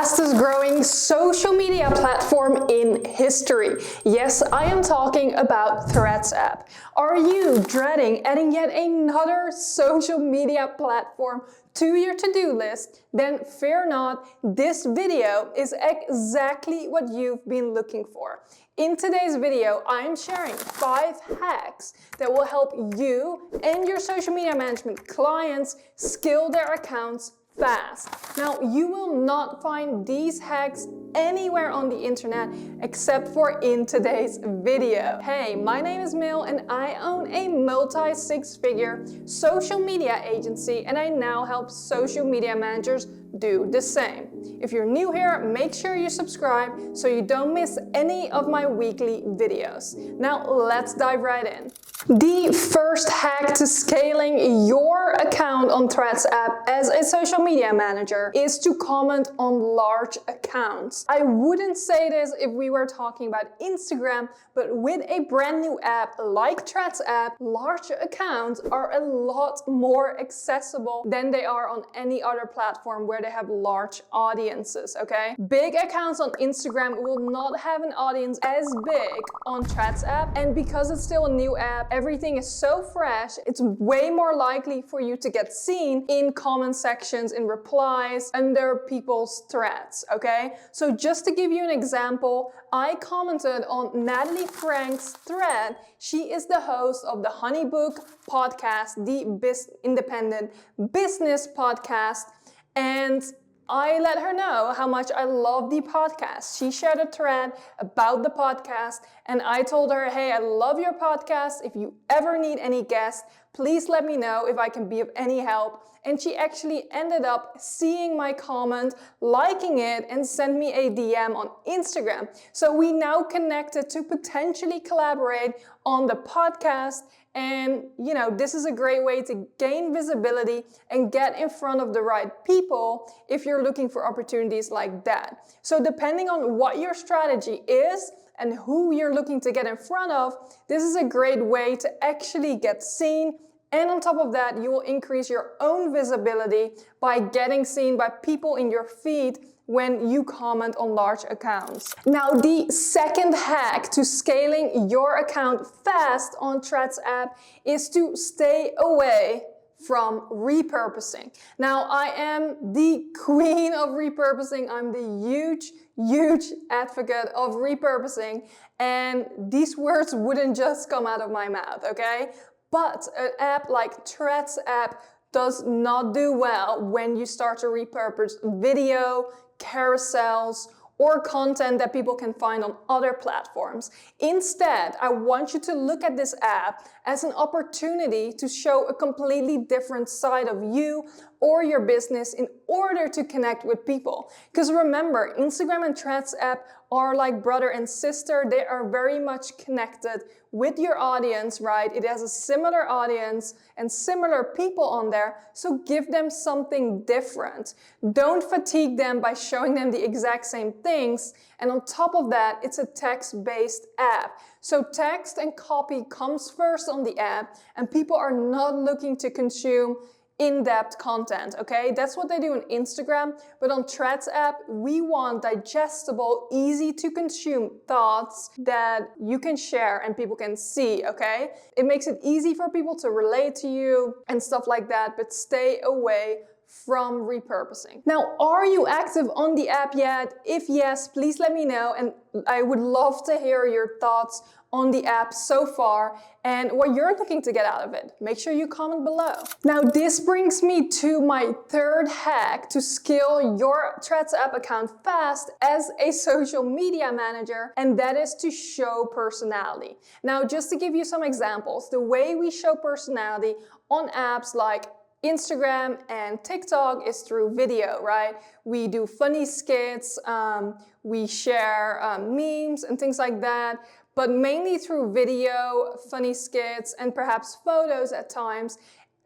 fastest growing social media platform in history. Yes, I am talking about Threads app. Are you dreading adding yet another social media platform to your to-do list? Then fear not, this video is exactly what you've been looking for. In today's video, I'm sharing 5 hacks that will help you and your social media management clients scale their accounts fast. Now, you will not find these hacks anywhere on the internet except for in today's video. Hey, my name is Mil and I own a multi-six-figure social media agency, and I now help social media managers do the same. If you're new here, make sure you subscribe so you don't miss any of my weekly videos. Now, let's dive right in. The first hack to scaling your account on Threads app as a social media manager is to comment on large accounts. I wouldn't say this if we were talking about Instagram, but with a brand new app like Threads app, large accounts are a lot more accessible than they are on any other platform where they have large audiences, okay? Big accounts on Instagram will not have an audience as big on Threads app, and because it's still a new app, everything is so fresh, it's way more likely for you to get seen in comment sections, in replies, under people's threads, okay? So just to give you an example, I commented on Natalie Frank's thread. She is the host of the Honeybook podcast, the independent business podcast, and I let her know how much I love the podcast. She shared a thread about the podcast, and I told her, hey, I love your podcast. If you ever need any guests, please let me know if I can be of any help. And she actually ended up seeing my comment, liking it, and sent me a DM on Instagram. So we now connected to potentially collaborate on the podcast. And, you know, this is a great way to gain visibility and get in front of the right people if you're looking for opportunities like that. So depending on what your strategy is and who you're looking to get in front of, this is a great way to actually get seen. And on top of that, you will increase your own visibility by getting seen by people in your feed when you comment on large accounts. Now, the second hack to scaling your account fast on Threads app is to stay away from repurposing. Now, I am the queen of repurposing. I'm the huge advocate of repurposing, and these words wouldn't just come out of my mouth, okay? But an app like Threads app does not do well when you start to repurpose video, carousels, or content that people can find on other platforms. Instead, I want you to look at this app as an opportunity to show a completely different side of you or your business in order to connect with people. Because remember, Instagram and Threads app are like brother and sister. They are very much connected with your audience, right? It has a similar audience and similar people on there, so give them something different. Don't fatigue them by showing them the exact same things. And on top of that, it's a text-based app. So text and copy comes first on the app, and people are not looking to consume in-depth content, okay? That's what they do on Instagram, but on Threads app, we want digestible, easy to consume thoughts that you can share and people can see, okay? It makes it easy for people to relate to you and stuff like that, but stay away from repurposing. Now, are you active on the app yet? If yes, please let me know, and I would love to hear your thoughts on the app so far and what you're looking to get out of it. Make sure you comment below. Now, this brings me to my third hack to scale your Threads app account fast as a social media manager, and that is to show personality. Now, just to give you some examples, the way we show personality on apps like Instagram and TikTok is through video, right? We do funny skits, we share memes and things like that, but mainly through video, funny skits, and perhaps photos at times.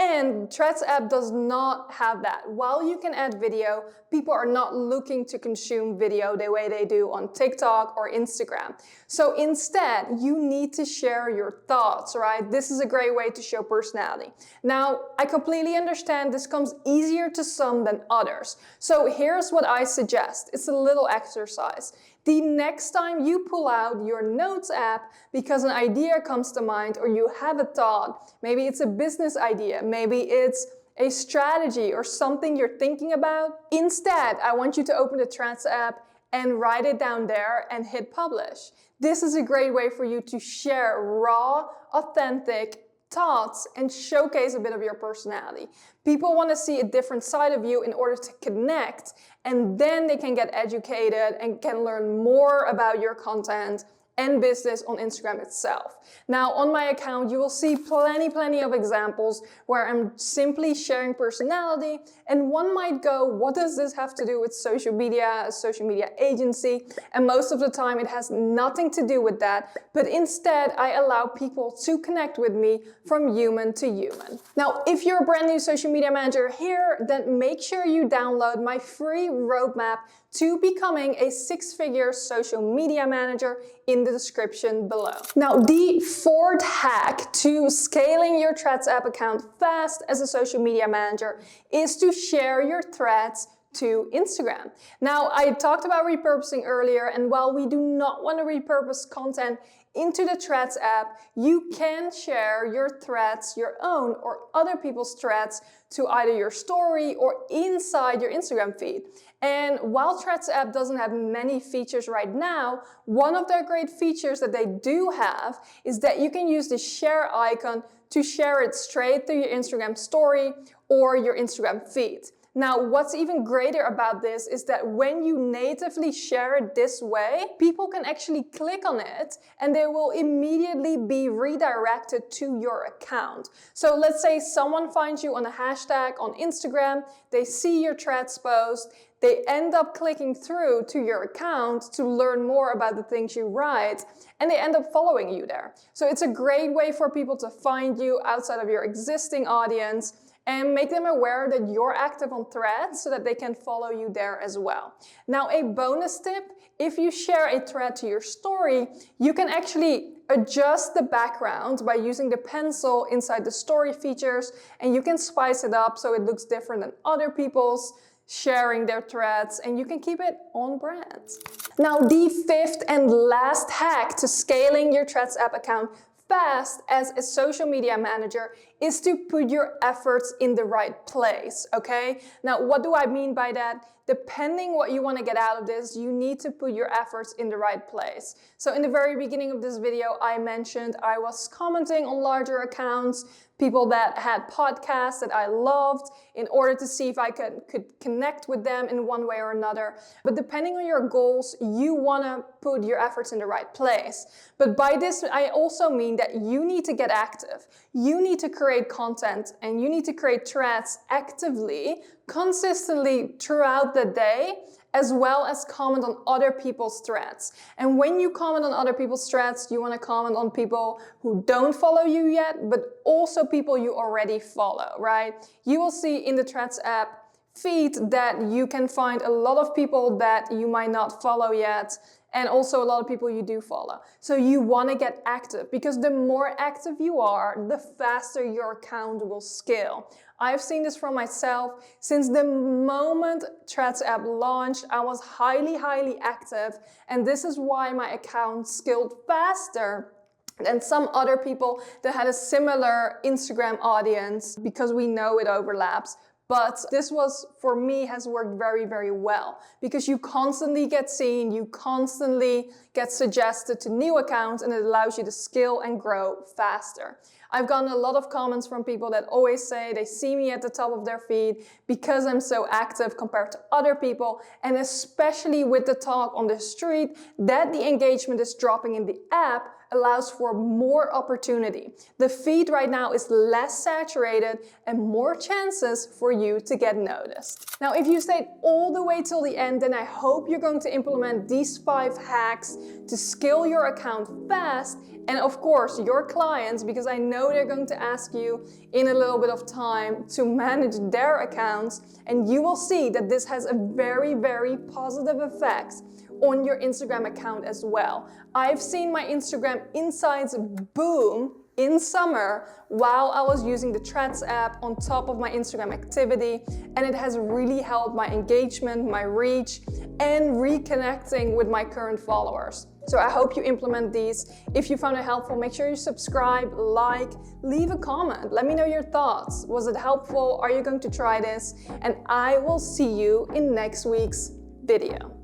And Threads app does not have that. While you can add video, people are not looking to consume video the way they do on TikTok or Instagram. So instead, you need to share your thoughts, right? This is a great way to show personality. Now, I completely understand this comes easier to some than others. So here's what I suggest. It's a little exercise. The next time you pull out your Notes app because an idea comes to mind or you have a thought, maybe it's a business idea, maybe it's a strategy or something you're thinking about, instead, I want you to open the Threads app and write it down there and hit publish. This is a great way for you to share raw, authentic thoughts and showcase a bit of your personality. People want to see a different side of you in order to connect, and then they can get educated and can learn more about your content and business on Instagram itself. Now, on my account, you will see plenty of examples where I'm simply sharing personality, and one might go, what does this have to do with social media, a social media agency? And most of the time it has nothing to do with that, but instead I allow people to connect with me from human to human. Now, if you're a brand new social media manager here, then make sure you download my free roadmap to becoming a six-figure social media manager in the description below. Now, the fourth hack to scaling your Threads app account fast as a social media manager is to share your threads to Instagram. Now, I talked about repurposing earlier, and while we do not want to repurpose content into the Threads app, you can share your threads, your own or other people's threads, to either your story or inside your Instagram feed. And while Threads app doesn't have many features right now, one of their great features that they do have is that you can use the share icon to share it straight through your Instagram story or your Instagram feed. Now, what's even greater about this is that when you natively share it this way, people can actually click on it and they will immediately be redirected to your account. So let's say someone finds you on a hashtag on Instagram, they see your Threads post, they end up clicking through to your account to learn more about the things you write, and they end up following you there. So it's a great way for people to find you outside of your existing audience and make them aware that you're active on Threads so that they can follow you there as well. Now, a bonus tip, if you share a thread to your story, you can actually adjust the background by using the pencil inside the story features, and you can spice it up so it looks different than other people's sharing their threads, and you can keep it on brand. Now, the fifth and last hack to scaling your Threads app account fast as a social media manager is to put your efforts in the right place, okay? Now, what do I mean by that? Depending what you want to get out of this, you need to put your efforts in the right place. So in the very beginning of this video, I mentioned I was commenting on larger accounts, people that had podcasts that I loved, in order to see if I could connect with them in one way or another. But depending on your goals, you want to put your efforts in the right place. But by this, I also mean that you need to get active. You need to create content and you need to create threads actively, consistently throughout the day, as well as comment on other people's threads. And when you comment on other people's threads, you want to comment on people who don't follow you yet, but also people you already follow, right? You will see in the Threads app feed that you can find a lot of people that you might not follow yet, and also a lot of people you do follow. So you want to get active, because the more active you are, the faster your account will scale. I've seen this from myself. Since the moment Threads app launched, I was highly active, and this is why my account scaled faster than some other people that had a similar Instagram audience, because we know it overlaps. But this was, for me, has worked very well, because you constantly get seen, you constantly get suggested to new accounts, and it allows you to scale and grow faster. I've gotten a lot of comments from people that always say they see me at the top of their feed because I'm so active compared to other people, and especially with the talk on the street, that the engagement is dropping in the app allows for more opportunity. The feed right now is less saturated and more chances for you to get noticed. Now, if you stayed all the way till the end, then I hope you're going to implement these 5 hacks to scale your account fast And of course, your clients, because I know they're going to ask you in a little bit of time to manage their accounts, and you will see that this has a very, very positive effect on your Instagram account as well. I've seen my Instagram insights boom in summer while I was using the Threads app on top of my Instagram activity, and it has really helped my engagement, my reach, and reconnecting with my current followers. So I hope you implement these. If you found it helpful, make sure you subscribe, like, leave a comment. Let me know your thoughts. Was it helpful? Are you going to try this? And I will see you in next week's video.